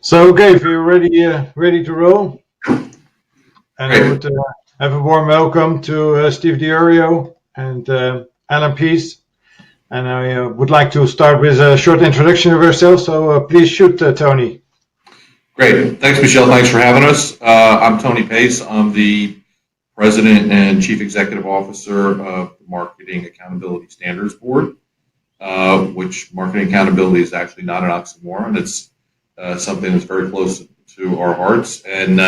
So, okay, if you're ready to roll, and I Great. would have a warm welcome to Steve DiOrio and Alan Pease. And I would like to start with a short introduction of ourselves. So, please shoot, Tony. Great. Thanks, Michelle. Thanks for having us. I'm Tony Pace. I'm the President and Chief Executive Officer of the Marketing Accountability Standards Board, which marketing accountability is actually not an oxymoron. It's something that's very close to our hearts. And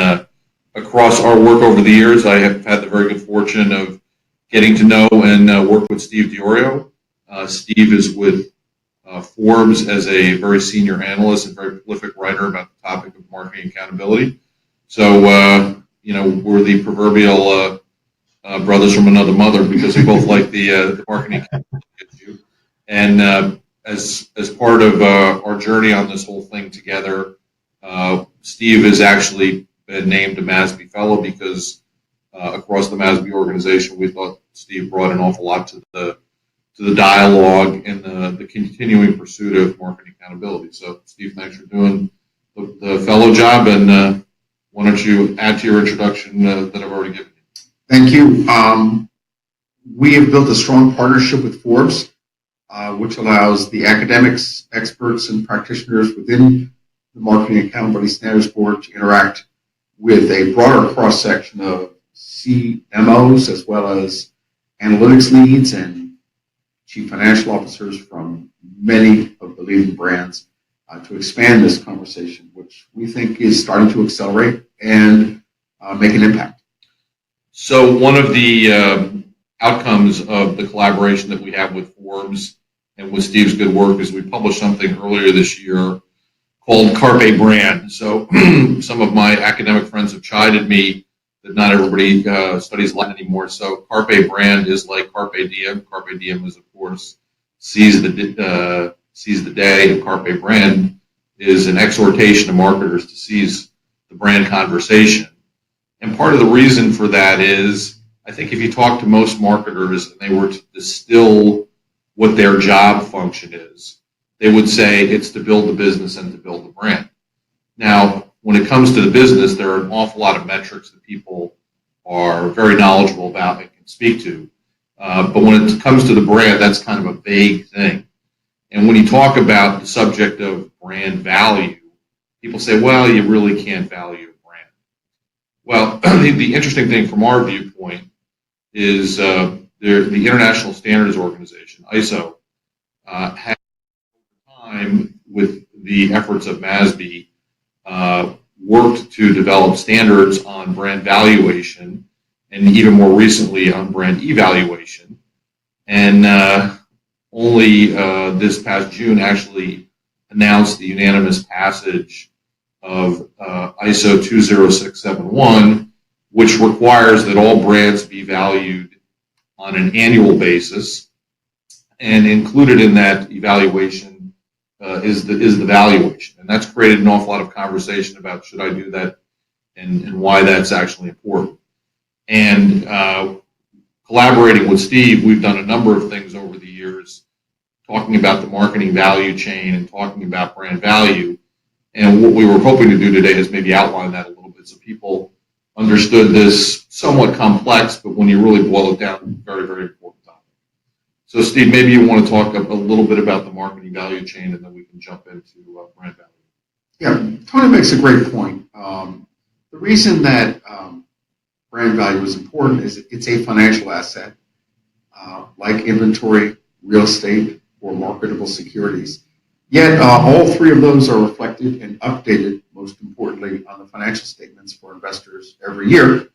across our work over the years, I have had the very good fortune of getting to know and work with Steve DiOrio. Steve is with Forbes as a very senior analyst and very prolific writer about the topic of marketing accountability. So, we're the proverbial brothers from another mother because we both like the marketing accountability issue. And as part of our journey on this whole thing together, Steve has actually been named a MASB fellow because across the MASB organization, we thought Steve brought an awful lot to the dialogue and the continuing pursuit of marketing accountability. So, Steve, thanks for doing the fellow job, and why don't you add to your introduction that I've already given you? Thank you. We have built a strong partnership with Forbes, which allows the academics, experts, and practitioners within the Marketing Accountability Standards Board to interact with a broader cross-section of CMOs as well as analytics leads and chief financial officers from many of the leading brands to expand this conversation, which we think is starting to accelerate and make an impact. So one of the outcomes of the collaboration that we have with Forbes and with Steve's good work is we published something earlier this year called Carpe Brand. So some of my academic friends have chided me that not everybody studies Latin anymore. So Carpe Brand is like Carpe Diem. Carpe Diem is, of course, seize the day, and Carpe Brand is an exhortation to marketers to seize the brand conversation. And part of the reason for that is, I think if you talk to most marketers and they were to distill what their job function is, they would say it's to build the business and to build the brand. Now, when it comes to the business, there are an awful lot of metrics that people are very knowledgeable about and can speak to. But when it comes to the brand, that's kind of a vague thing. And when you talk about the subject of brand value, people say, well, you really can't value a brand. Well, the interesting thing from our viewpoint is the International Standards Organization, ISO, has time with the efforts of MASB worked to develop standards on brand valuation and even more recently on brand evaluation. And only this past June actually announced the unanimous passage of ISO 20671, which requires that all brands be valued on an annual basis. And included in that evaluation is the valuation. And that's created an awful lot of conversation about should I do that and why that's actually important. And collaborating with Steve, we've done a number of things over the years, talking about the marketing value chain and talking about brand value. And what we were hoping to do today is maybe outline that a little bit so people understood this somewhat complex, but when you really boil it down, very, very important topic. So, Steve, maybe you want to talk a little bit about the marketing value chain, and then we can jump into brand value. Yeah, Tony makes a great point. The reason that brand value is important is it's a financial asset, like inventory, real estate, or marketable securities. Yet all three of those are reflected and updated, most importantly, on the financial statements for investors every year.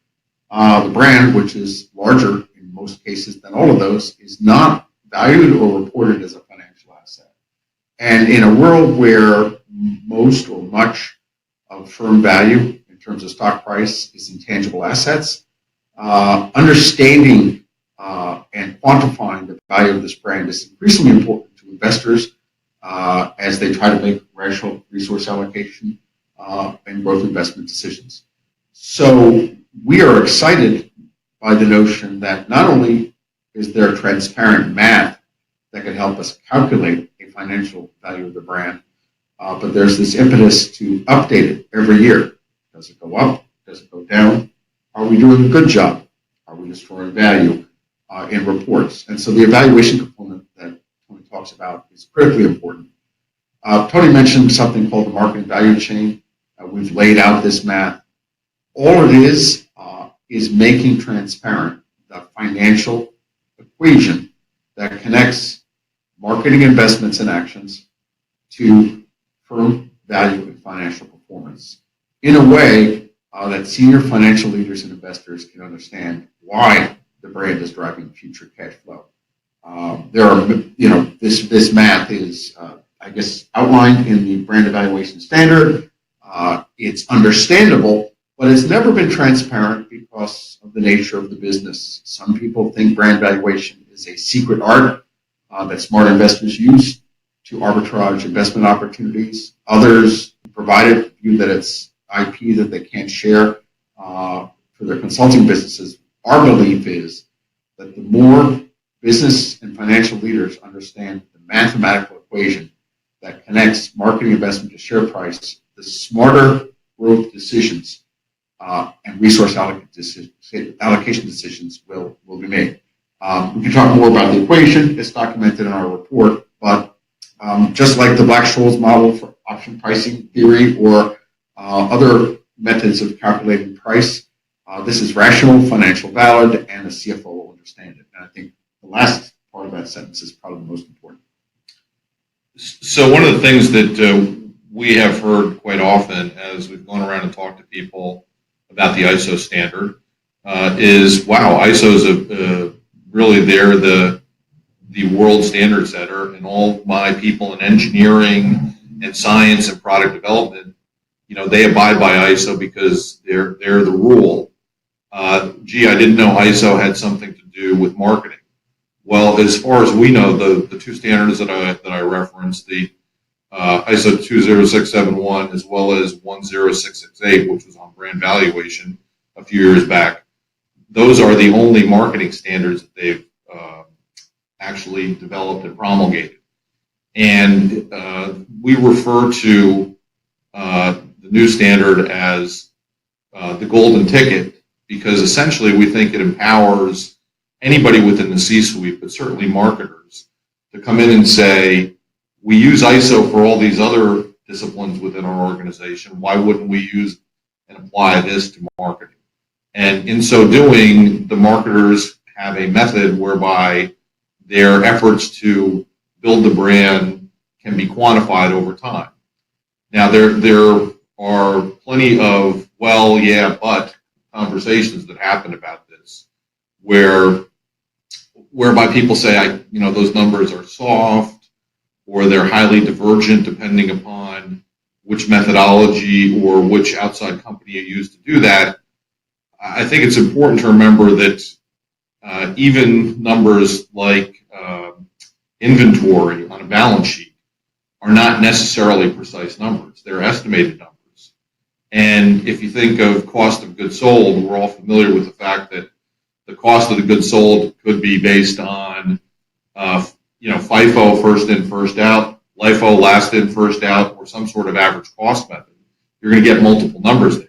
The brand, which is larger in most cases than all of those, is not valued or reported as a financial asset. And in a world where most or much of firm value in terms of stock price is intangible assets, understanding and quantifying the value of this brand is increasingly important to investors as they try to make rational resource allocation and growth investment decisions. So we are excited by the notion that not only is there transparent math that can help us calculate a financial value of the brand, but there's this impetus to update it every year. Does it go up? Does it go down? Are we doing a good job? Are we destroying value in reports? And so the evaluation component that Tony talks about is critically important. Tony mentioned something called the marketing value chain. We've laid out this math. All it is making transparent the financial equation that connects marketing investments and actions to firm value and financial performance in a way that senior financial leaders and investors can understand why the brand is driving future cash flow. This math is, I guess, outlined in the brand evaluation standard. It's understandable, but it's never been transparent because of the nature of the business. Some people think brand valuation is a secret art that smart investors use to arbitrage investment opportunities. Others, provided view that it's IP that they can't share for their consulting businesses. Our belief is that the more business and financial leaders understand the mathematical equation that connects marketing investment to share price, the smarter growth decisions and resource allocation decisions will be made. We can talk more about the equation. It's documented in our report, but just like the Black-Scholes model for option pricing theory or other methods of calculating price, this is rational, financial valid, and a CFO will understand it. And I think the last part of that sentence is probably the most important. So one of the things that we have heard quite often as we've gone around and talked to people about the ISO standard is, wow, ISO is really they're the world standard setter, and all my people in engineering and science and product development, they abide by ISO because they're the rule. Gee, I didn't know ISO had something to do with marketing. Well, as far as we know, the two standards that I referenced, the ISO 20671 as well as 10668, which was on brand valuation a few years back, those are the only marketing standards that they've actually developed and promulgated. And we refer to the new standard as the golden ticket because essentially we think it empowers anybody within the C-suite, but certainly marketers, to come in and say, we use ISO for all these other disciplines within our organization. Why wouldn't we use and apply this to marketing? And in so doing, the marketers have a method whereby their efforts to build the brand can be quantified over time. Now, there are plenty of, well, yeah, but conversations that happen about this, whereby people say, those numbers are soft, or they're highly divergent depending upon which methodology or which outside company you use to do that. I think it's important to remember that even numbers like inventory on a balance sheet are not necessarily precise numbers. They're estimated numbers. And if you think of cost of goods sold, we're all familiar with the fact that the cost of the goods sold could be based on FIFO, first in, first out, LIFO, last in, first out, or some sort of average cost method. You're going to get multiple numbers there.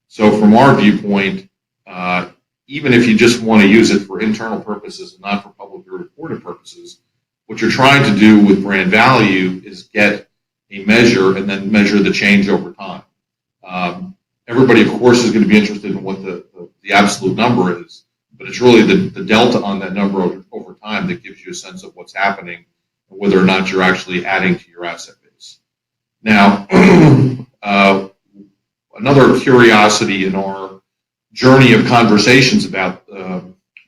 So from our viewpoint, even if you just want to use it for internal purposes and not for publicly reported purposes, what you're trying to do with brand value is get a measure and then measure the change over time. Everybody, of course, is going to be interested in what the absolute number is, but it's really the delta on that number over time that gives you a sense of what's happening and whether or not you're actually adding to your asset base. Now, another curiosity in our journey of conversations about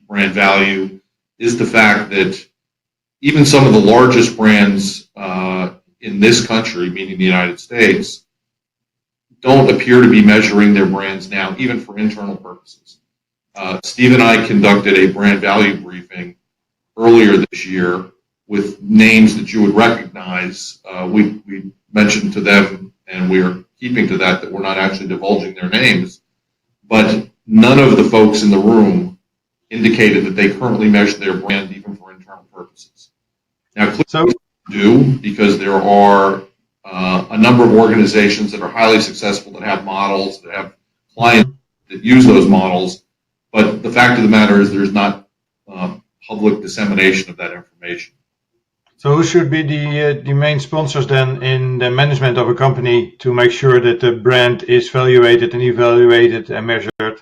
brand value is the fact that even some of the largest brands in this country, meaning the United States, don't appear to be measuring their brands now, even for internal purposes. Steve and I conducted a brand value briefing earlier this year with names that you would recognize. We mentioned to them, and we are keeping to that we're not actually divulging their names, but none of the folks in the room indicated that they currently measure their brand even for internal purposes. Now, clearly do, because there are a number of organizations that are highly successful, that have models, that have clients that use those models. But the fact of the matter is there's not public dissemination of that information. So who should be the main sponsors then in the management of a company to make sure that the brand is evaluated and measured?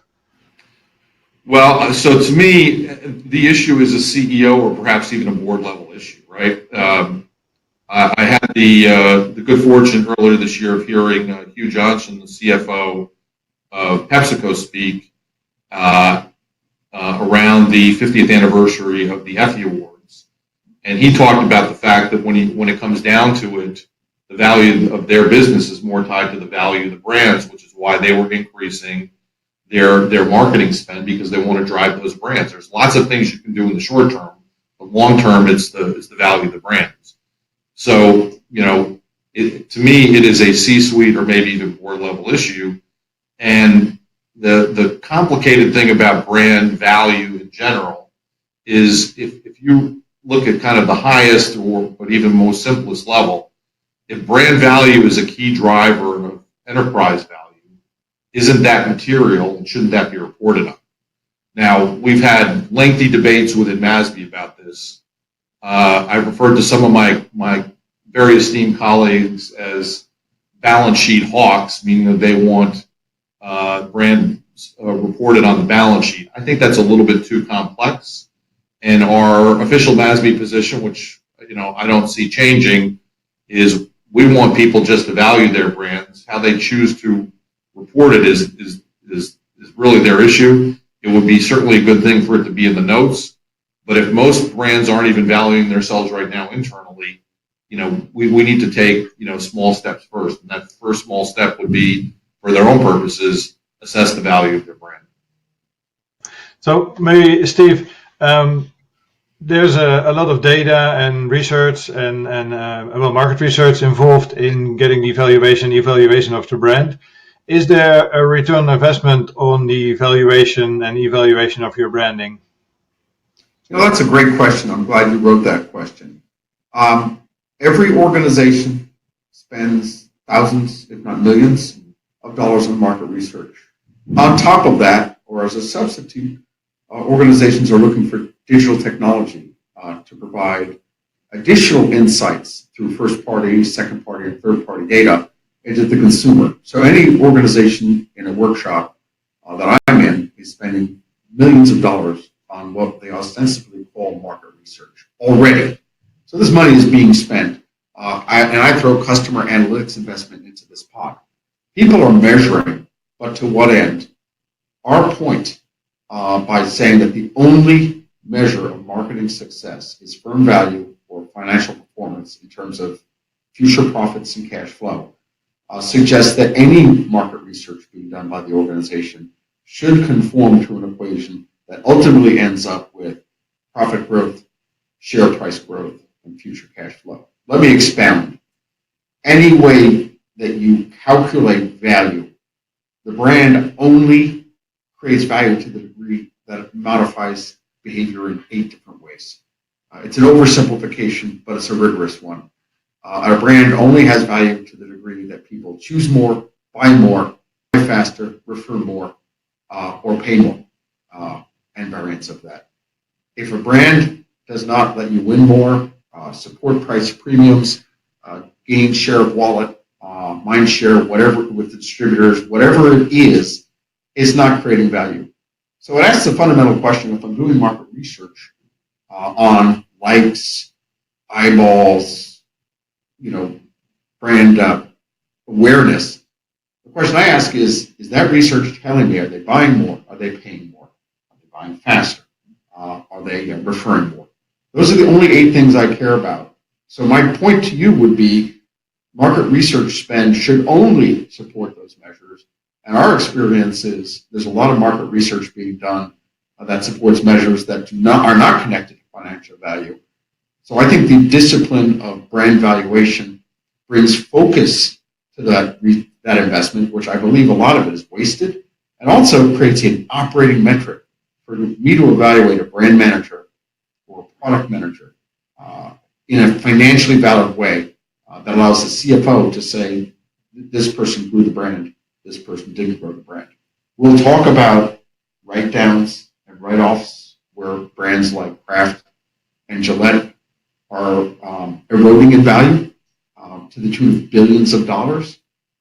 Well, so to me, the issue is a CEO or perhaps even a board level issue, right? I had the good fortune earlier this year of hearing Hugh Johnson, the CFO of PepsiCo, speak around the 50th anniversary of the Effie Awards, and he talked about the fact that when it comes down to it, the value of their business is more tied to the value of the brands, which is why they were increasing their marketing spend, because they want to drive those brands. There's lots of things you can do in the short term, but long term, it's the value of the brands. So, to me, it is a C-suite or maybe even board level issue. And the complicated thing about brand value in general is if you look at kind of the highest but even most simplest level, if brand value is a key driver of enterprise value, isn't that material and shouldn't that be reported on? Now, we've had lengthy debates within MASB about this. I referred to some of my very esteemed colleagues as balance sheet hawks, meaning that they want brand reported on the balance sheet. I think that's a little bit too complex. And our official MASB position, which I don't see changing, is we want people just to value their brands. How they choose to report it is really their issue. It would be certainly a good thing for it to be in the notes. But if most brands aren't even valuing themselves right now internally, we need to take, small steps first. And that first small step would be, for their own purposes, assess the value of their brand. So maybe, Steve, there's a lot of data and research and market research involved in getting the evaluation of the brand. Is there a return on investment on the valuation and evaluation of your branding? That's a great question. I'm glad you wrote that question. Every organization spends thousands, if not millions, of dollars on market research. On top of that, or as a substitute, organizations are looking for digital technology to provide additional insights through first-party, second-party, and third-party data into the consumer. So any organization in a workshop that I'm in is spending millions of dollars on what they ostensibly call market research already. So this money is being spent, and I throw customer analytics investment into this pot. People are measuring, but to what end? Our point by saying that the only measure of marketing success is firm value or financial performance in terms of future profits and cash flow suggests that any market research being done by the organization should conform to an equation that ultimately ends up with profit growth, share price growth, and future cash flow. Let me expound. Any way that you calculate value, the brand only creates value to the degree that it modifies behavior in 8 different ways. It's an oversimplification, but it's a rigorous one. Our brand only has value to the degree that people choose more, buy faster, refer more, or pay more, and variants of that. If a brand does not let you win more, support price premiums, gain share of wallet, mind share, whatever with the distributors, whatever it is not creating value. So it asks a fundamental question: if I'm doing market research on likes, eyeballs, brand awareness, the question I ask is that research telling me, are they buying more? Are they paying more? Are they buying faster? Are they referring more? Those are the only 8 things I care about. So my point to you would be market research spend should only support those measures. And our experience is there's a lot of market research being done that supports measures that are not connected to financial value. So I think the discipline of brand valuation brings focus to that investment, which I believe a lot of it is wasted, and also creates an operating metric for me to evaluate a brand manager or a product manager in a financially valid way that allows the CFO to say, this person grew the brand, this person didn't grow the brand. We'll talk about write-downs and write-offs where brands like Kraft and Gillette are eroding in value to the tune of billions of dollars.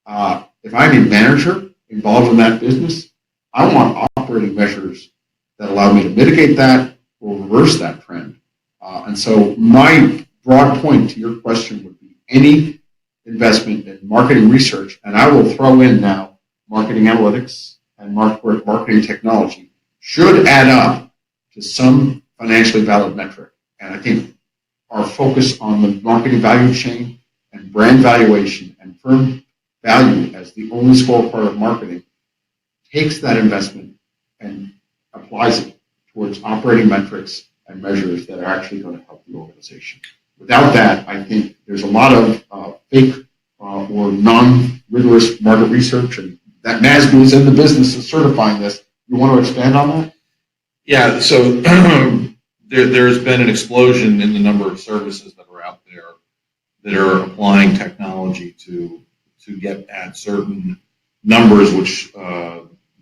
If I'm a manager involved in that business, I want operating measures that allow me to mitigate that or reverse that trend. And so my broad point to your question would be any investment in marketing research, and I will throw in now marketing analytics and marketing technology, should add up to some financially valid metric. And I think our focus on the marketing value chain and brand valuation and firm value as the only scorecard of marketing takes that investment and applies it towards operating metrics and measures that are actually going to help the organization. Without that, I think there's a lot of fake or non-rigorous market research, and that MASB is in the business of certifying this. You want to expand on that? Yeah, so there's been an explosion in the number of services that are out there that are applying technology to get at certain numbers which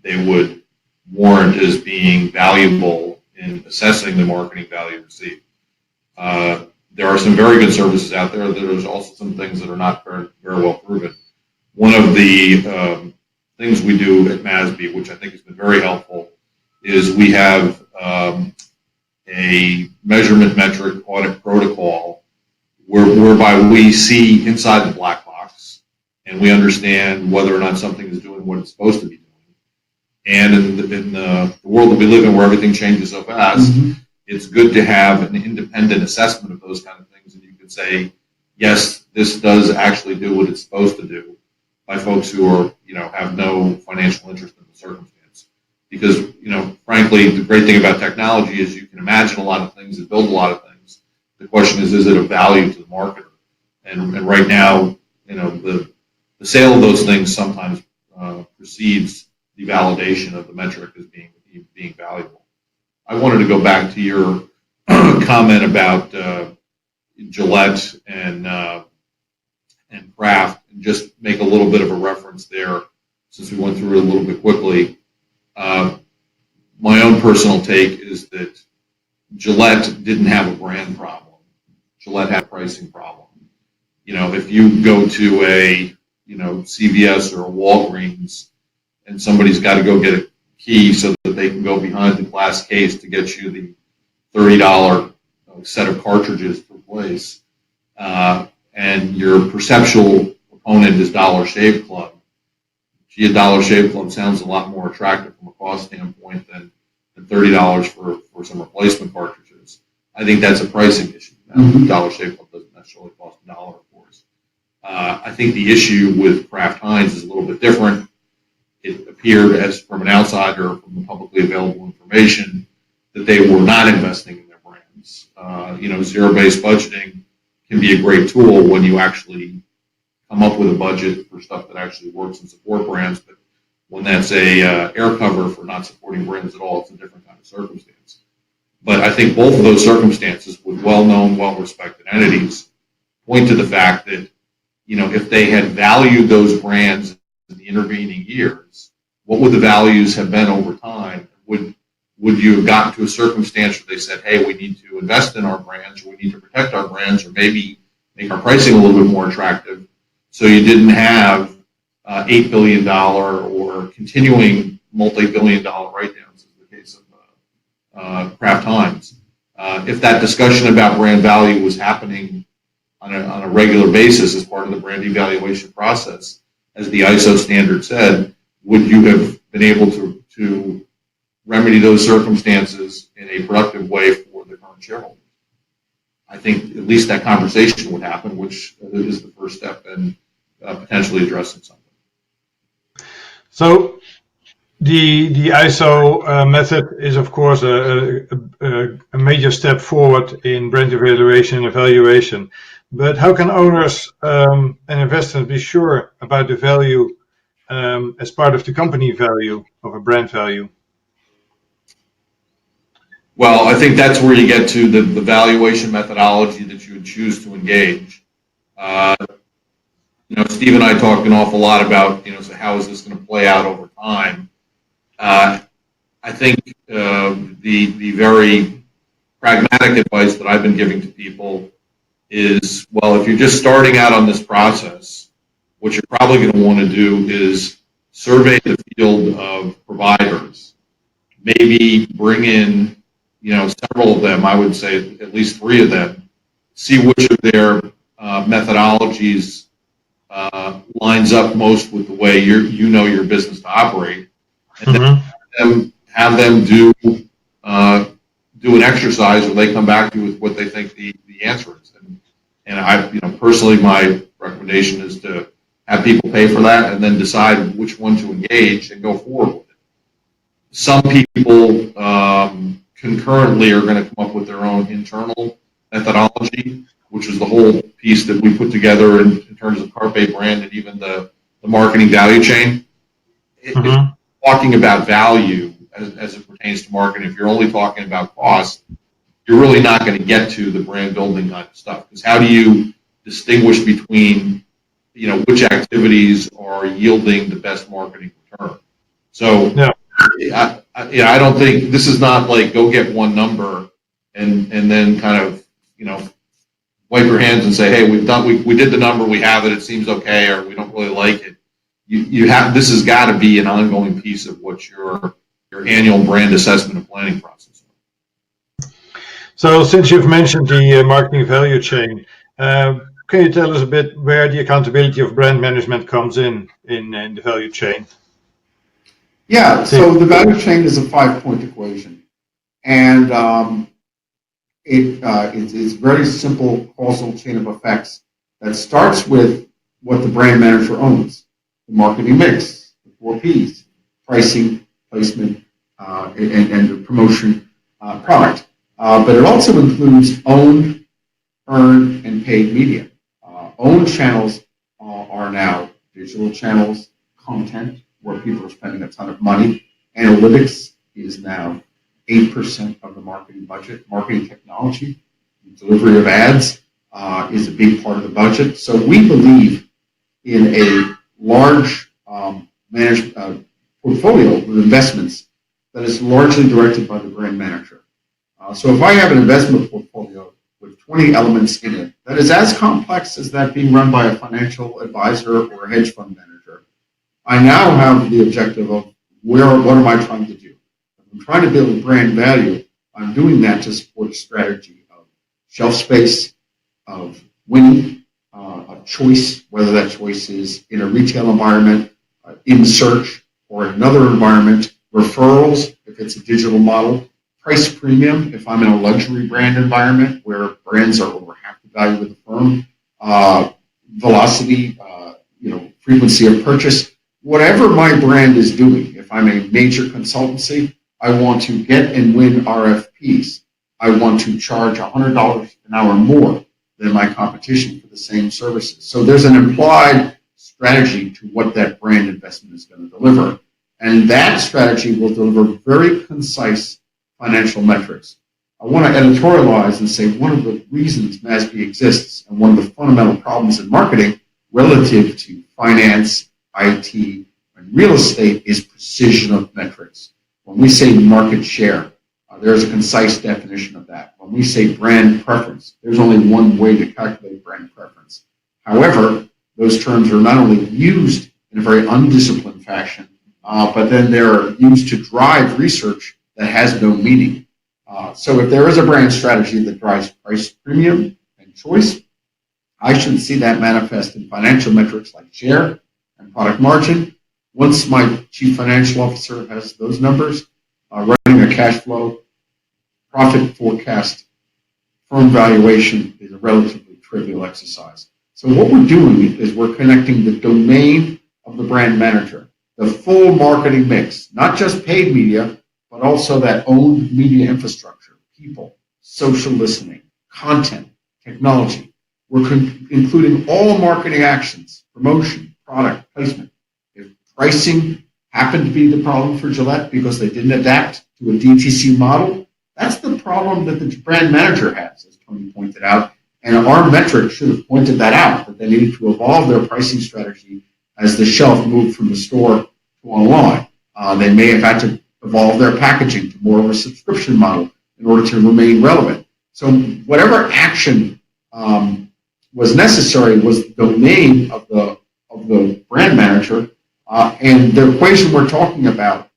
they would warrant as being valuable in assessing the marketing value received. There are some very good services out there. There's also some things that are not very, very well proven. One of the things we do at MASB, which I think has been very helpful, is we have a measurement metric audit protocol whereby we see inside the black box and we understand whether or not something is doing what it's supposed to be doing. And in the world that we live in where everything changes so fast, it's good to have an independent assessment of those kind of things. And you can say, yes, this does actually do what it's supposed to do by folks who are, have no financial interest in the circumstance. Because, frankly, the great thing about technology is you can imagine a lot of things and build a lot of things. The question is it of value to the marketer? And right now, the sale of those things sometimes precedes the validation of the metric as being valuable. I wanted to go back to your comment about Gillette and Kraft and just make a little bit of a reference there since we went through it a little bit quickly. My own personal take is that Gillette didn't have a brand problem. Gillette had a pricing problem. If you go to a CVS or a Walgreens and somebody's got to go get a key so that they can go behind the glass case to get you the $30 set of cartridges to replace, and your perceptual opponent is Dollar Shave Club. Gee, a Dollar Shave Club sounds a lot more attractive from a cost standpoint than $30 for some replacement cartridges. I think that's a pricing issue. Now, Dollar Shave Club doesn't necessarily cost $1, of course. I think the issue with Kraft Heinz is a little bit different. It appeared as from an outsider, from the publicly available information, that they were not investing in their brands. Zero-based budgeting can be a great tool when you actually come up with a budget for stuff that actually works and support brands. But when that's a air cover for not supporting brands at all, it's a different kind of circumstance. But I think both of those circumstances with well-known, well-respected entities point to the fact that, if they had valued those brands in the intervening years, what would the values have been over time? Would you have gotten to a circumstance where they said, hey, we need to invest in our brands, or we need to protect our brands, or maybe make our pricing a little bit more attractive, so you didn't have $8 billion or continuing multi-billion-dollar write-downs, in the case of Kraft Heinz. If that discussion about brand value was happening on a regular basis as part of the brand evaluation process, as the ISO standard said, would you have been able to remedy those circumstances in a productive way for the current shareholders? I think at least that conversation would happen, which is the first step in potentially addressing something. So the ISO method is, of course, a major step forward in brand evaluation and evaluation. But how can owners and investors be sure about the value as part of the company value of a brand value? Well, I think that's where you get to the valuation methodology that you would choose to engage. Steve and I talked an awful lot about, so how is this going to play out over time? I think the very pragmatic advice that I've been giving to people is, well, if you're just starting out on this process, what you're probably going to want to do is survey the field of providers. Maybe bring in, several of them, I would say at least 3 of them, see which of their methodologies lines up most with the way your business to operate, and then have them do an exercise where they come back to you with what they think the answer is. And I, personally, my recommendation is to have people pay for that and then decide which one to engage and go forward with it. Some people concurrently are going to come up with their own internal methodology, which is the whole piece that we put together in terms of Carpe brand and even the marketing value chain. If talking about value as it pertains to marketing, if you're only talking about cost, you're really not going to get to the brand building kind of stuff. Because how do you distinguish between, which activities are yielding the best marketing return? So, I don't think this is not like go get one number and then kind of, wipe your hands and say, hey, we did the number, we have it, it seems okay, or we don't really like it. This has got to be an ongoing piece of what your annual brand assessment and planning process is. So since you've mentioned the marketing value chain, can you tell us a bit where the accountability of brand management comes in the value chain? Yeah, so the value chain is a 5-point equation. And it's very simple causal chain of effects that starts with what the brand manager owns: the marketing mix, the 4 Ps, pricing, placement, and the promotion product. But it also includes owned, earned, and paid media. Owned channels are now digital channels, content, where people are spending a ton of money. Analytics is now 8% of the marketing budget. Marketing technology, delivery of ads is a big part of the budget. So we believe in a large managed portfolio of investments that is largely directed by the brand manager. So if I have an investment portfolio with 20 elements in it that is as complex as that being run by a financial advisor or a hedge fund manager, I now have the objective of what am I trying to do? If I'm trying to build brand value, I'm doing that to support a strategy of shelf space, of winning, of choice, whether that choice is in a retail environment, in search, or another environment, referrals, if it's a digital model, price premium, if I'm in a luxury brand environment where brands are over half the value of the firm, velocity, frequency of purchase, whatever my brand is doing. If I'm a major consultancy, I want to get and win RFPs. I want to charge $100 an hour more than my competition for the same services. So there's an implied strategy to what that brand investment is going to deliver. And that strategy will deliver very concise financial metrics. I want to editorialize and say one of the reasons MASB exists and one of the fundamental problems in marketing relative to finance, IT, and real estate is precision of metrics. When we say market share, there's a concise definition of that. When we say brand preference, there's only one way to calculate brand preference. However, those terms are not only used in a very undisciplined fashion, but then they're used to drive research that has no meaning. So if there is a brand strategy that drives price premium and choice, I should see that manifest in financial metrics like share and product margin. Once my chief financial officer has those numbers, running a cash flow, profit forecast, firm valuation is a relatively trivial exercise. So what we're doing is we're connecting the domain of the brand manager, the full marketing mix, not just paid media, but also that owned media infrastructure, people, social listening, content, technology. We're including all marketing actions, promotion, product, placement. If pricing happened to be the problem for Gillette because they didn't adapt to a DTC model, that's the problem that the brand manager has, as Tony pointed out, And our metrics should have pointed that out, that they needed to evolve their pricing strategy as the shelf moved from the store to online. They may have had to evolve their packaging to more of a subscription model in order to remain relevant. So whatever action was necessary was the domain of the brand manager, and the equation we're talking about,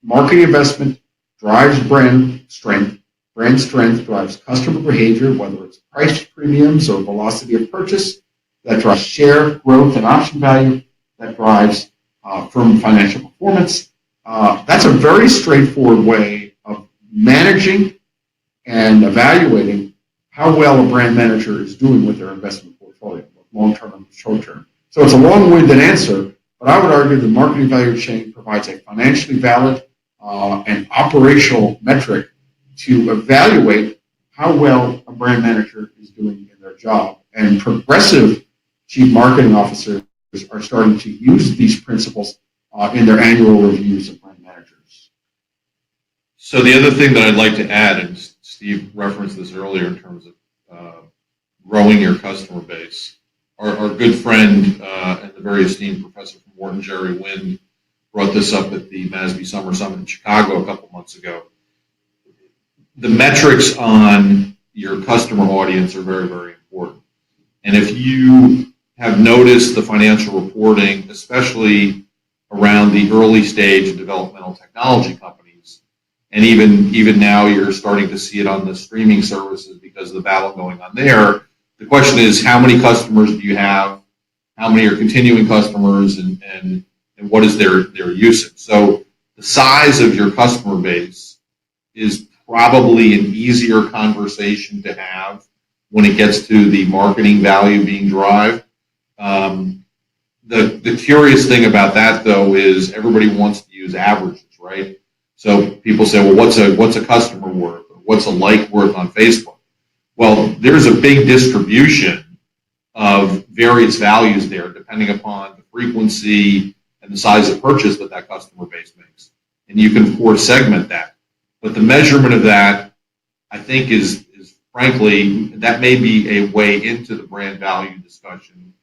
marketing investment drives brand strength. Brand strength drives customer behavior, whether it's price premiums or velocity of purchase. That drives share growth and option value. That drives firm financial performance. That's a very straightforward way of managing and evaluating how well a brand manager is doing with their investment portfolio, long-term and short-term. So it's a long-winded answer, but I would argue the marketing value chain provides a financially valid and operational metric to evaluate how well a brand manager is doing in their job. And progressive chief marketing officers are starting to use these principles in their annual reviews of brand managers. So the other thing that I'd like to add, and Steve referenced this earlier in terms of growing your customer base, our good friend and the very esteemed professor from Wharton, Jerry Wind, brought this up at the MASB Summer Summit in Chicago a couple months ago. The metrics on your customer audience are very, very important. And if you have noticed the financial reporting, especially around the early stage of developmental technology companies, and even now you're starting to see it on the streaming services because of the battle going on there, the question is, how many customers do you have? How many are continuing customers, and what is their usage? So the size of your customer base is probably an easier conversation to have when it gets to the marketing value being derived. The curious thing about that, though, is everybody wants to use averages, right? So people say, well, what's a customer worth? Or what's a like worth on Facebook? Well, there's a big distribution of various values there, depending upon the frequency and the size of purchase that customer base makes. And you can, of course, segment that. But the measurement of that, I think, is frankly, that may be a way into the brand value discussion,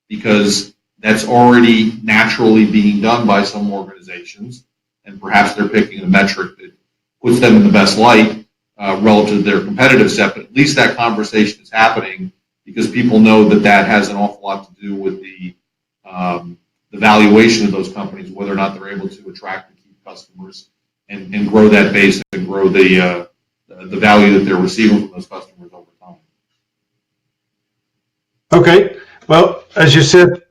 because that's already naturally being done by some organizations, and perhaps they're picking a metric that puts them in the best light relative to their competitive set. But at least that conversation is happening, because people know that has an awful lot to do with the valuation of those companies, whether or not they're able to attract and keep customers and grow that base and grow the value that they're receiving from those customers over time. Okay. Well, as you said,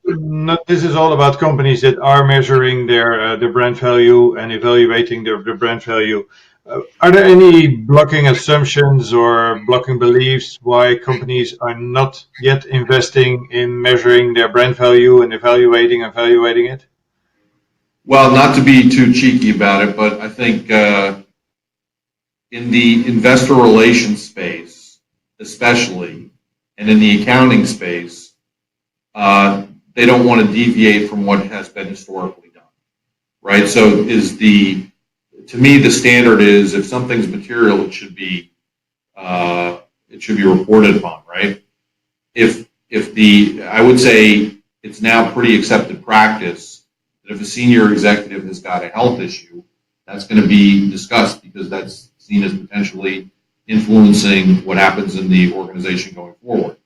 this is all about companies that are measuring their brand value and evaluating their brand value. Are there any blocking assumptions or blocking beliefs why companies are not yet investing in measuring their brand value and evaluating it? Well, not to be too cheeky about it, but I think in the investor relations space, especially, and in the accounting space, they don't want to deviate from what has been historically done, right? So to me, the standard is, if something's material, it should be reported upon, right? I would say it's now pretty accepted practice that if a senior executive has got a health issue, that's going to be discussed, because that's seen as potentially influencing what happens in the organization going forward.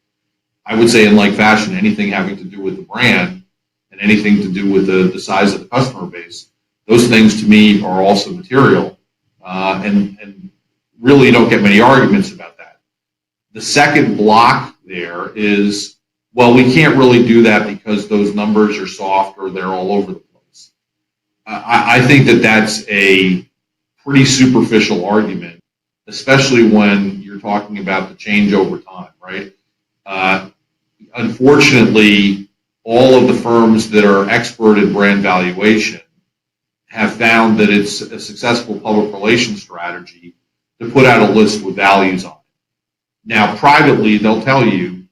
I would say, in like fashion, anything having to do with the brand and anything to do with the size of the customer base, those things to me are also material, and really don't get many arguments about that. The second block there is, well, we can't really do that because those numbers are soft or they're all over the place. I think that's a pretty superficial argument, especially when you're talking about the change over time, right? Unfortunately, all of the firms that are expert in brand valuation have found that it's a successful public relations strategy to put out a list with values on it. Now, privately, they'll tell you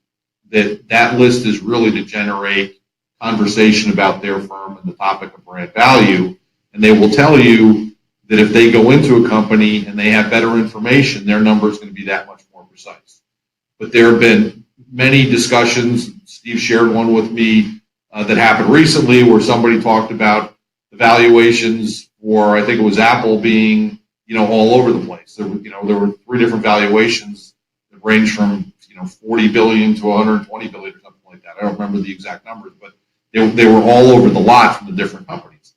that list is really to generate conversation about their firm and the topic of brand value, and they will tell you that if they go into a company and they have better information, their number is going to be that much more precise. But there have been many discussions. Steve shared one with me that happened recently where somebody talked about the valuations for, I think it was Apple, being, all over the place. There were 3 different valuations that range from, 40 billion to 120 billion or something like that. I don't remember the exact numbers, but they were all over the lot from the different companies.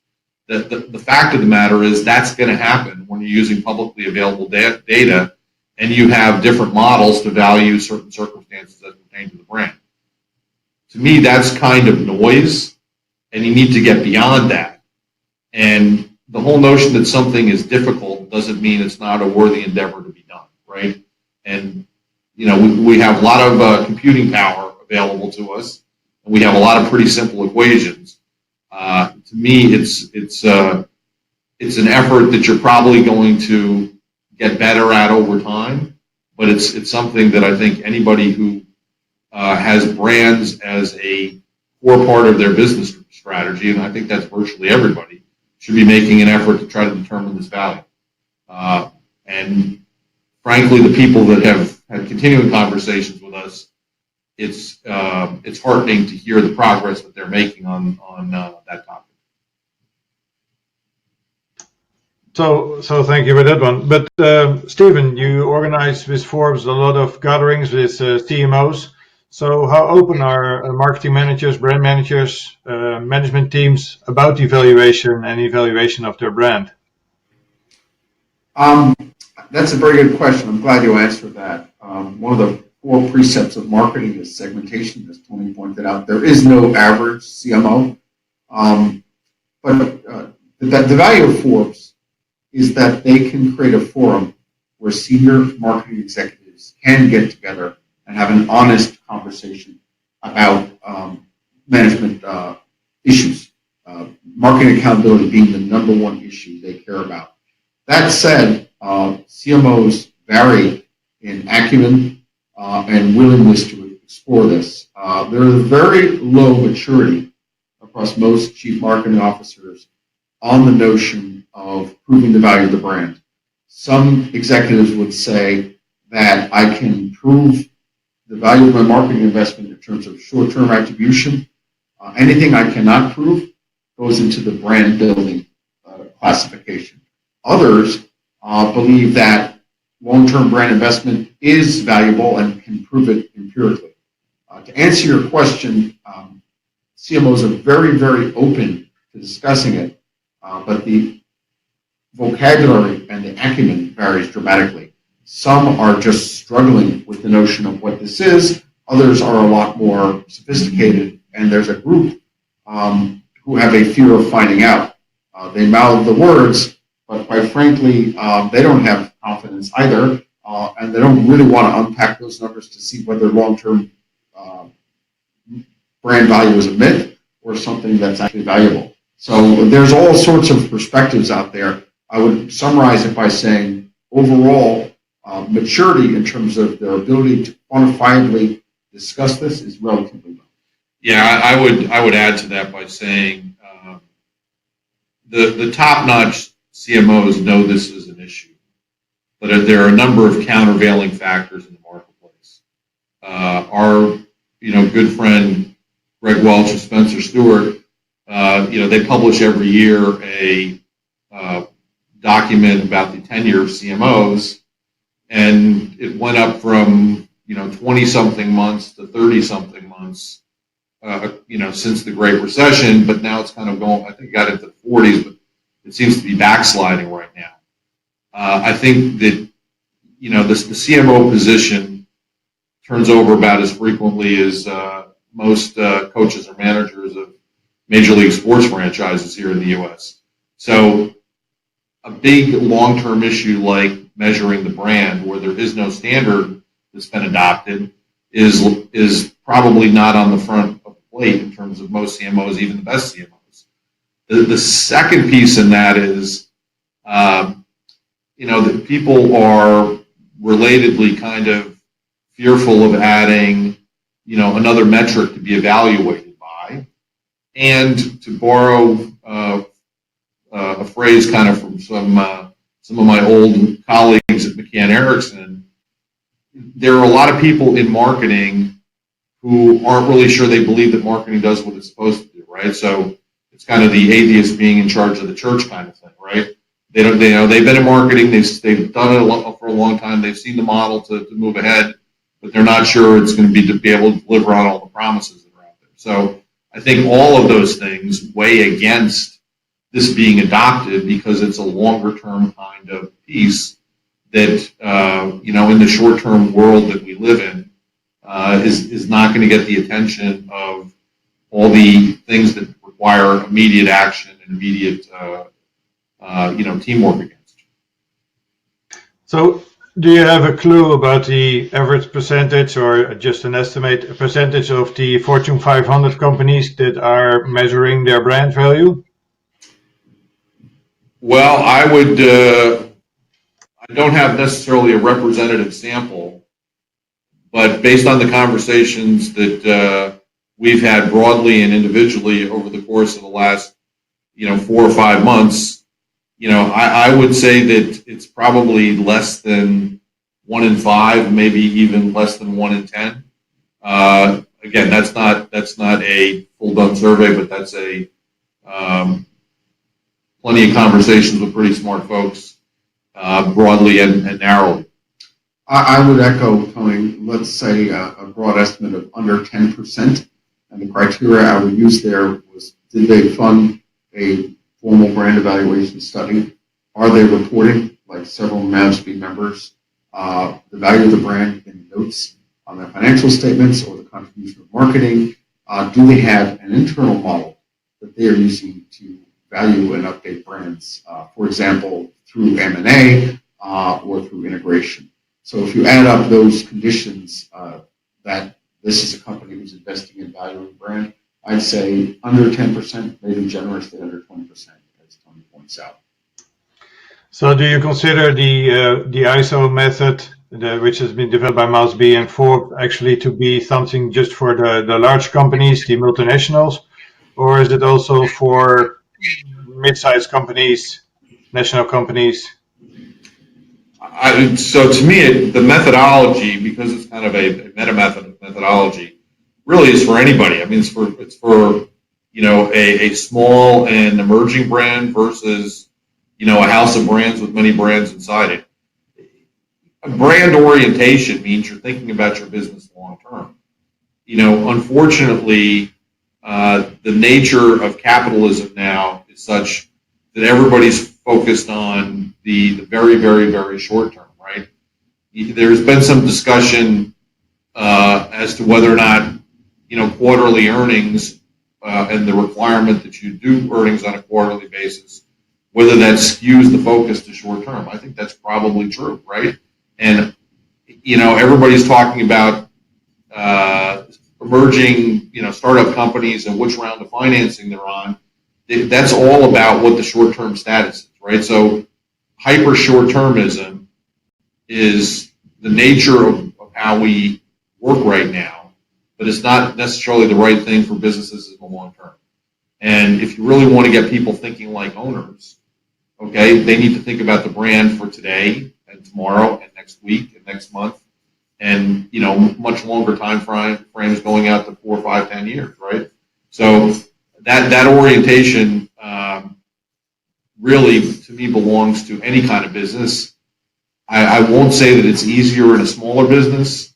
The fact of the matter is that's going to happen when you're using publicly available data and you have different models to value certain circumstances that pertain to the brand. To me, that's kind of noise, and you need to get beyond that. And the whole notion that something is difficult doesn't mean it's not a worthy endeavor to be done, right? And, we have a lot of computing power available to us, and we have a lot of pretty simple equations. To me, it's an effort that you're probably going to get better at over time, but it's something that I think anybody who has brands as a core part of their business strategy, and I think that's virtually everybody, should be making an effort to try to determine this value. And frankly, the people that have had continuing conversations with us, it's heartening to hear the progress that they're making on that topic. So thank you for that one. But Stephen, you organize with Forbes a lot of gatherings with CMOs. So how open are marketing managers, brand managers, management teams about evaluation and evaluation of their brand? That's a very good question. I'm glad you answered that. One of the 4 precepts of marketing is segmentation, as Tony pointed out. There is no average CMO. But the value of Forbes is that they can create a forum where senior marketing executives can get together and have an honest conversation about management issues. Marketing accountability being the #1 issue they care about. That said, CMOs vary in acumen and willingness to explore this. There is very low maturity across most chief marketing officers on the notion of proving the value of the brand. Some executives would say that I can prove the value of my marketing investment in terms of short-term attribution. Anything I cannot prove goes into the brand building classification. Others believe that long-term brand investment is valuable and can prove it empirically. To answer your question, CMOs are very, very open to discussing it, but the vocabulary and the acumen varies dramatically. Some are just struggling with the notion of what this is. Others are a lot more sophisticated, and there's a group who have a fear of finding out. They mouth the words, but quite frankly, they don't have confidence either, and they don't really want to unpack those numbers to see whether long-term brand value is a myth or something that's actually valuable. So there's all sorts of perspectives out there. I would summarize it by saying, overall, maturity in terms of their ability to quantifiably discuss this is relatively low. Yeah, I would add to that by saying the top-notch CMOs know this is an issue, but there are a number of countervailing factors in the marketplace. Our good friend Greg Welch and Spencer Stewart, they publish every year a document about the tenure of CMOs, and it went up from 20-something months to 30-something months, since the Great Recession. But now it's kind of going. I think it got into the 40s, but it seems to be backsliding right now. I think that the CMO position turns over about as frequently as most coaches or managers of Major League Sports franchises here in the U.S. So a big long-term issue like measuring the brand, where there is no standard that's been adopted, is probably not on the front of the plate in terms of most CMOs, even the best CMOs. The second piece in that is, that people are relatedly kind of fearful of adding, another metric to be evaluated by. And to borrow a phrase kind of from some of my old colleagues at McCann Erickson, there are a lot of people in marketing who aren't really sure they believe that marketing does what it's supposed to do, right? So it's kind of the atheist being in charge of the church kind of thing, right? They don't, they, they've been in marketing, they've done it for a long time, they've seen the model to move ahead, but they're not sure it's going to be able to deliver on all the promises that are out there. So I think all of those things weigh against this being adopted because it's a longer term kind of piece that, in the short term world that we live in, is not going to get the attention of all the things that require immediate action and immediate, teamwork against. So, do you have a clue about the average percentage, or just an estimate percentage of the Fortune 500 companies that are measuring their brand value? Well, I don't have necessarily a representative sample, but based on the conversations that we've had broadly and individually over the course of the last, 4 or 5 months, I would say that it's probably less than 1 in 5, maybe even less than 1 in 10. Again, that's not a full done survey, but that's a plenty of conversations with pretty smart folks, broadly and narrowly. I would echo, Tony, let's say a broad estimate of under 10%. And the criteria I would use there was, did they fund a formal brand evaluation study? Are they reporting, like several MASB members, the value of the brand in notes on their financial statements or the contribution of marketing? Do they have an internal model that they are using to value and update brands, for example, through M&A or through integration? So if you add up those conditions, that this is a company who's investing in valuing brand, I'd say under 10%, maybe generously under 20%, as Tony points out. So, do you consider the ISO method, which has been developed by MASB and Forbes, actually to be something just for the large companies, the multinationals, or is it also for mid-sized companies, national companies? So to me, the methodology, because it's kind of a meta methodology, really is for anybody. I mean, it's for a small and emerging brand versus a house of brands with many brands inside it. A brand orientation means you're thinking about your business long term. Unfortunately, the nature of capitalism now is such that everybody's focused on the very, very, very short term, right? There's been some discussion as to whether or not, quarterly earnings and the requirement that you do earnings on a quarterly basis, whether that skews the focus to short term. I think that's probably true, right? And, everybody's talking about emerging, startup companies and which round of financing they're on. That's all about what the short-term status is, right? So hyper short-termism is the nature of how we work right now, but it's not necessarily the right thing for businesses in the long term. And if you really want to get people thinking like owners, okay, they need to think about the brand for today and tomorrow and next week and next month and, much longer time frames going out to 4, 5, 10 years, right? So that orientation really, to me, belongs to any kind of business. I won't say that it's easier in a smaller business,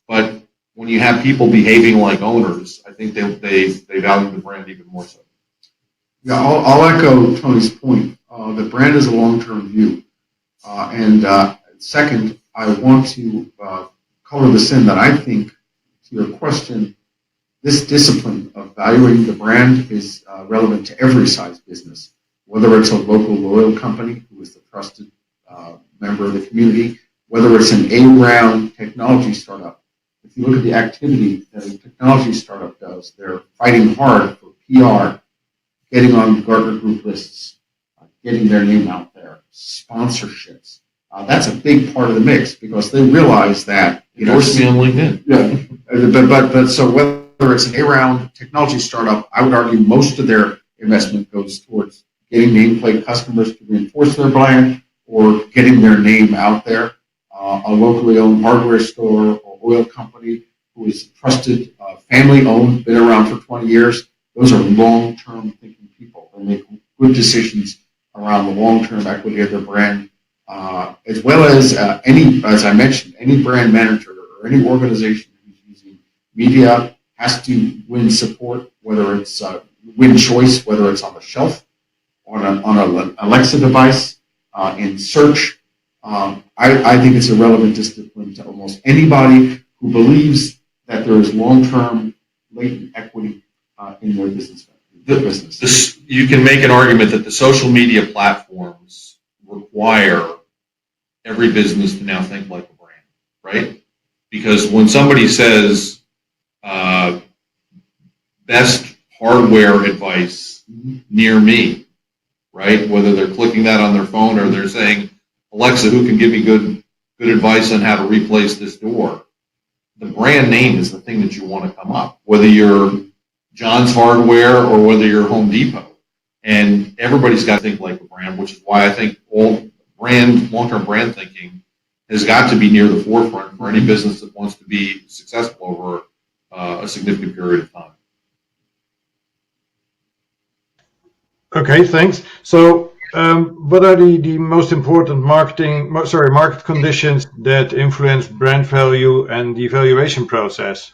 but when you have people behaving like owners, I think they value the brand even more so. Yeah, I'll echo Tony's point. The brand is a long-term view. And second, I want to color this in that I think, to your question, this discipline of valuing the brand is relevant to every size business, whether it's a local loyal company who is the trusted member of the community, whether it's an A-round technology startup. If you look at the activity that a technology startup does, they're fighting hard for PR, getting on Gartner Group lists, getting their name out there, sponsorships. That's a big part of the mix because they realize that Endorse me on LinkedIn. Yeah, but so whether it's an A-round technology startup, I would argue most of their investment goes towards getting nameplate customers to reinforce their brand or getting their name out there. A locally owned hardware store or oil company who is a trusted family owned, been around for 20 years. Those are long-term thinking people. They make good decisions around the long-term equity of their brand, as well as as I mentioned, any brand manager or any organization who's using media has to win support, whether it's win choice, whether it's on the shelf, on an Alexa device, in search. I think it's a relevant discipline to almost anybody who believes that there is long-term latent equity in their business. You can make an argument that the social media platforms require every business to now think like a brand, right? Because when somebody says best hardware advice near me, right? Whether they're clicking that on their phone or they're saying, Alexa, who can give me good advice on how to replace this door? The brand name is the thing that you want to come up, whether you're John's Hardware or whether you're Home Depot. And everybody's got to think like a brand, which is why I think all long-term brand thinking has got to be near the forefront for any business that wants to be successful over a significant period of time. Okay, thanks. So, what are the most important market conditions that influence brand value and the evaluation process?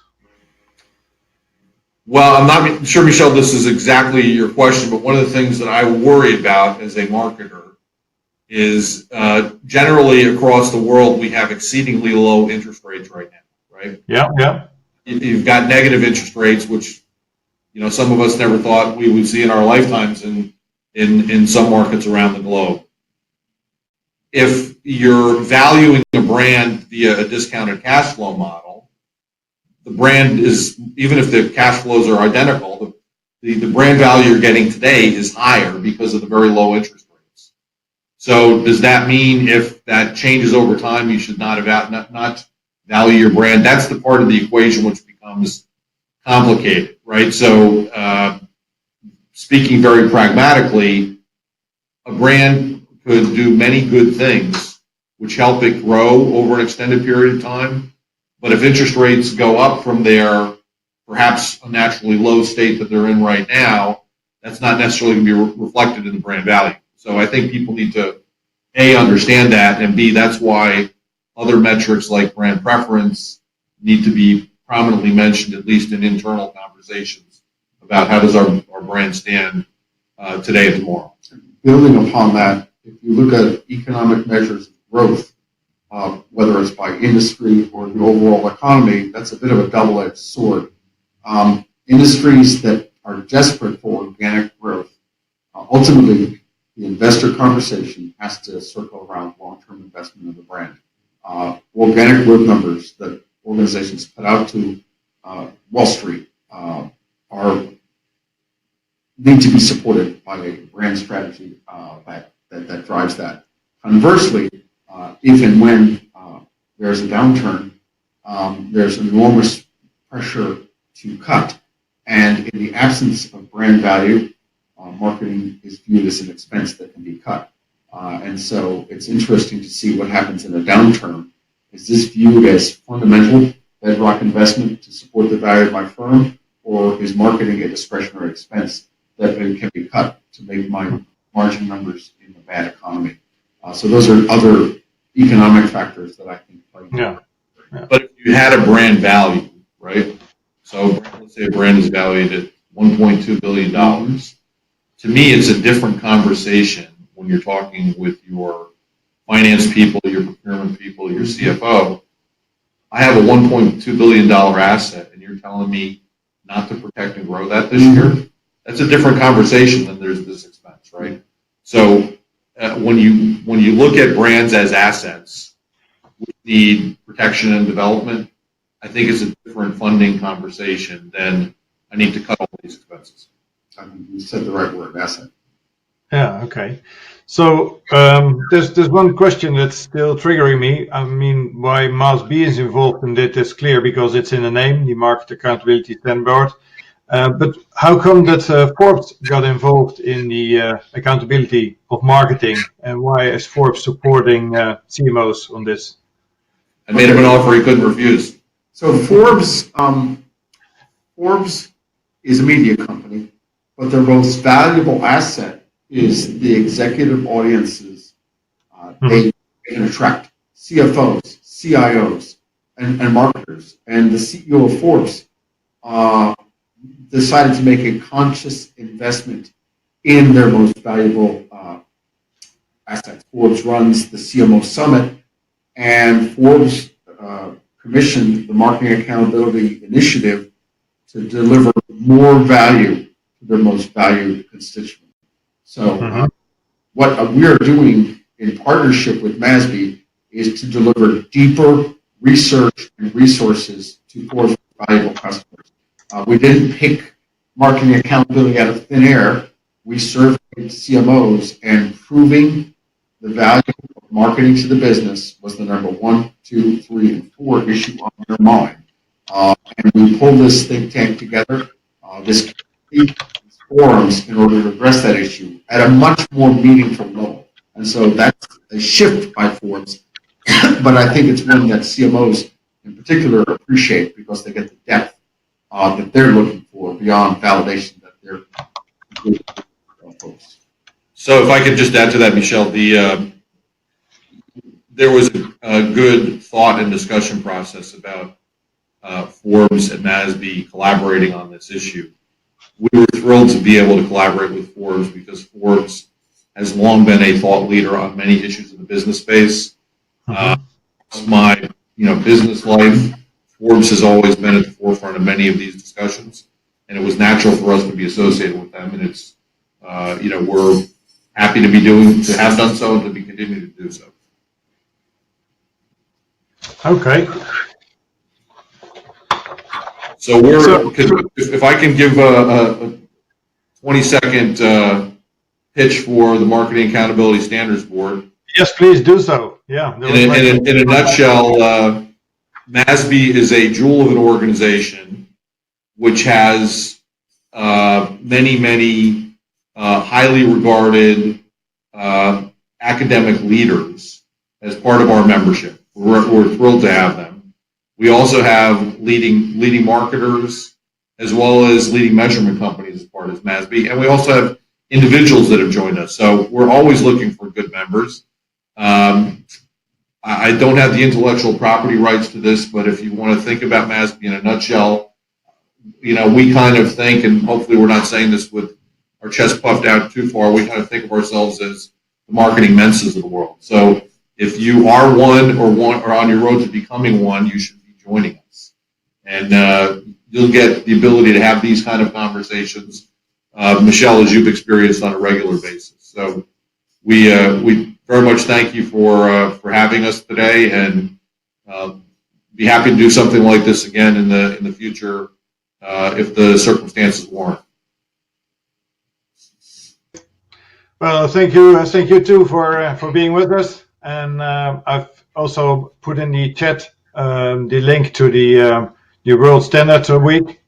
Well, I'm not sure, Michelle, this is exactly your question, but one of the things that I worry about as a marketer is generally across the world, we have exceedingly low interest rates right now, right? Yeah. You've got negative interest rates, which some of us never thought we would see in our lifetimes in some markets around the globe. If you're valuing a brand via a discounted cash flow model, the brand is, even if the cash flows are identical, the brand value you're getting today is higher because of the very low interest rates. So does that mean if that changes over time, you should not value your brand? That's the part of the equation which becomes complicated, right? So speaking very pragmatically, a brand could do many good things which help it grow over an extended period of time. But if interest rates go up from their perhaps unnaturally low state that they're in right now, that's not necessarily going to be reflected in the brand value. So I think people need to, A, understand that, and B, that's why other metrics like brand preference need to be prominently mentioned, at least in internal conversations, about how does our brand stand today and tomorrow. Building upon that, if you look at economic measures of growth, whether it's by industry or the overall economy, that's a bit of a double-edged sword. Industries that are desperate for organic growth, ultimately the investor conversation has to circle around long-term investment in the brand. Organic growth numbers that organizations put out to Wall Street need to be supported by a brand strategy that drives that. Conversely, if and when there's a downturn, there's enormous pressure to cut. And in the absence of brand value, marketing is viewed as an expense that can be cut. And so it's interesting to see what happens in a downturn. Is this viewed as fundamental bedrock investment to support the value of my firm, or is marketing a discretionary expense that can be cut to make my margin numbers in a bad economy? So those are other economic factors that I think play. Yeah. But if you had a brand value, right? So let's say a brand is valued at $1.2 billion. To me, it's a different conversation when you're talking with your finance people, your procurement people, your CFO. I have a $1.2 billion asset, and you're telling me not to protect and grow that this year? That's a different conversation than there's this expense, right? So when you look at brands as assets, which need protection and development, I think it's a different funding conversation than I need to cut all these expenses. I mean, you said the right word, asset. Yeah, okay. So there's one question that's still triggering me. I mean, why MASB is involved in that is clear because it's in the name, the Market Accountability Standard. But how come that Forbes got involved in the accountability of marketing, and why is Forbes supporting CMOs on this? I made him an offer he couldn't refuse. So Forbes Forbes is a media company, but their most valuable asset is the executive audiences they can attract: CFOs, CIOs, and marketers. And the CEO of Forbes decided to make a conscious investment in their most valuable assets. Forbes runs the CMO Summit, and Forbes commissioned the Marketing Accountability Initiative to deliver more value to their most valued constituent. So what we are doing in partnership with MASB is to deliver deeper research and resources to Forbes' valuable customers. We didn't pick marketing accountability out of thin air. We surveyed CMOs, and proving the value of marketing to the business was the number 1, 2, 3, and 4 issue on their mind. And we pulled this think tank together, this forums, in order to address that issue at a much more meaningful level. And so that's a shift by Forbes, but I think it's one that CMOs in particular appreciate, because they get the depth that they're looking for beyond validation that they're good folks. So if I could just add to that, Michelle, there was a good thought and discussion process about Forbes and MASB collaborating on this issue. We were thrilled to be able to collaborate with Forbes, because Forbes has long been a thought leader on many issues in the business space. My business life, Forbes has always been at the forefront of many of these discussions, and it was natural for us to be associated with them. And it's we're happy to have done so, and to be continuing to do so. Okay. So if I can give a 20-second pitch for the Marketing Accountability Standards Board. Yes, please do so. Yeah. In a nutshell, MASB is a jewel of an organization which has many highly regarded academic leaders as part of our membership. We're thrilled to have them. We also have leading marketers, as well as leading measurement companies as part of MASB, and we also have individuals that have joined us. So we're always looking for good members. I don't have the intellectual property rights to this, but if you want to think about MASB in a nutshell, we kind of think, and hopefully we're not saying this with our chest puffed out too far, we kind of think of ourselves as the marketing Menses of the world. So if you are one or on your road to becoming one, you should be joining us. And you'll get the ability to have these kind of conversations, Michelle, as you've experienced on a regular basis. So we very much thank you for having us today, and be happy to do something like this again in the future if the circumstances warrant. Well, thank you too for being with us. And I've also put in the chat the link to the World Standard Week,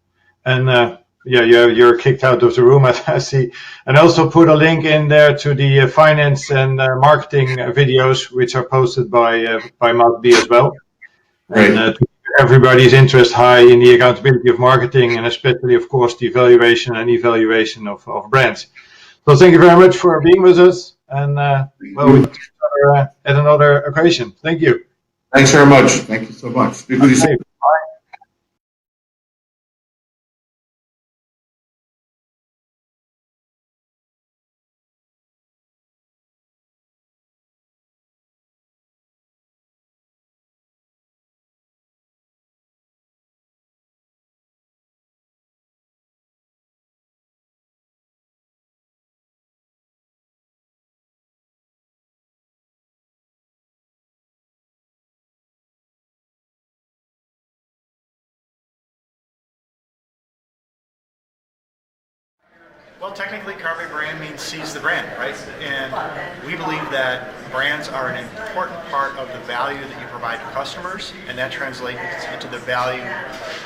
and you're kicked out of the room, I see. And also put a link in there to the finance and marketing videos, which are posted by MASB as well. Right. And to keep everybody's interest high in the accountability of marketing, and especially, of course, the evaluation and evaluation of brands. So thank you very much for being with us, and we'll see each other at another occasion. Thank you. Thanks very much. Thank you so much. Speak with you soon. Well, technically, Carpe brand means seize the brand, right? And we believe that brands are an important part of the value that you provide to customers, and that translates into the value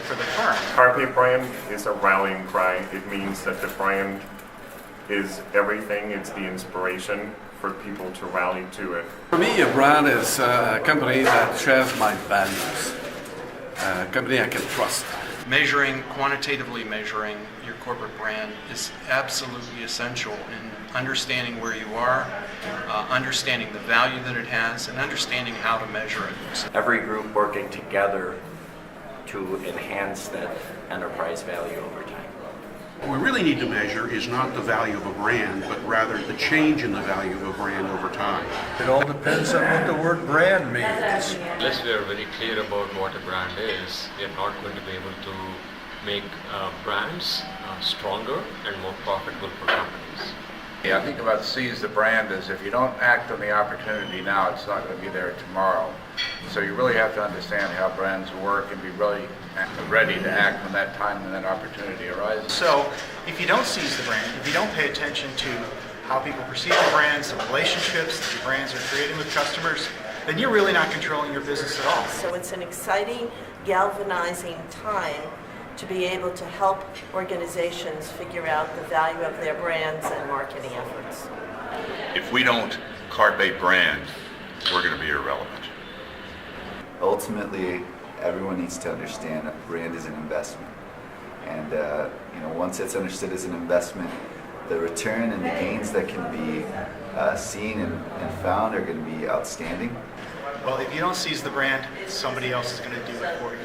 for the firm. Carpe brand is a rallying cry. It means that the brand is everything. It's the inspiration for people to rally to it. For me, a brand is a company that shares my values, a company I can trust. Quantitatively measuring your corporate brand is absolutely essential in understanding where you are, understanding the value that it has, and understanding how to measure it. Every group working together to enhance that enterprise value over time. What we really need to measure is not the value of a brand, but rather the change in the value of a brand over time. It all depends on what the word brand means. Unless we are very clear about what a brand is, we are not going to be able to make brands stronger and more profitable for companies. Yeah, I think about seize the brand as if you don't act on the opportunity now, it's not going to be there tomorrow. So you really have to understand how brands work and be really ready to act when that time and that opportunity arises. So if you don't seize the brand, if you don't pay attention to how people perceive the brands, the relationships that your brands are creating with customers, then you're really not controlling your business at all. So it's an exciting, galvanizing time to be able to help organizations figure out the value of their brands and marketing efforts. If we don't Carpe brand, we're going to be irrelevant. Ultimately, everyone needs to understand that brand is an investment. And once it's understood as an investment, the return and the gains that can be seen and found are going to be outstanding. Well, if you don't seize the brand, somebody else is going to do it for you.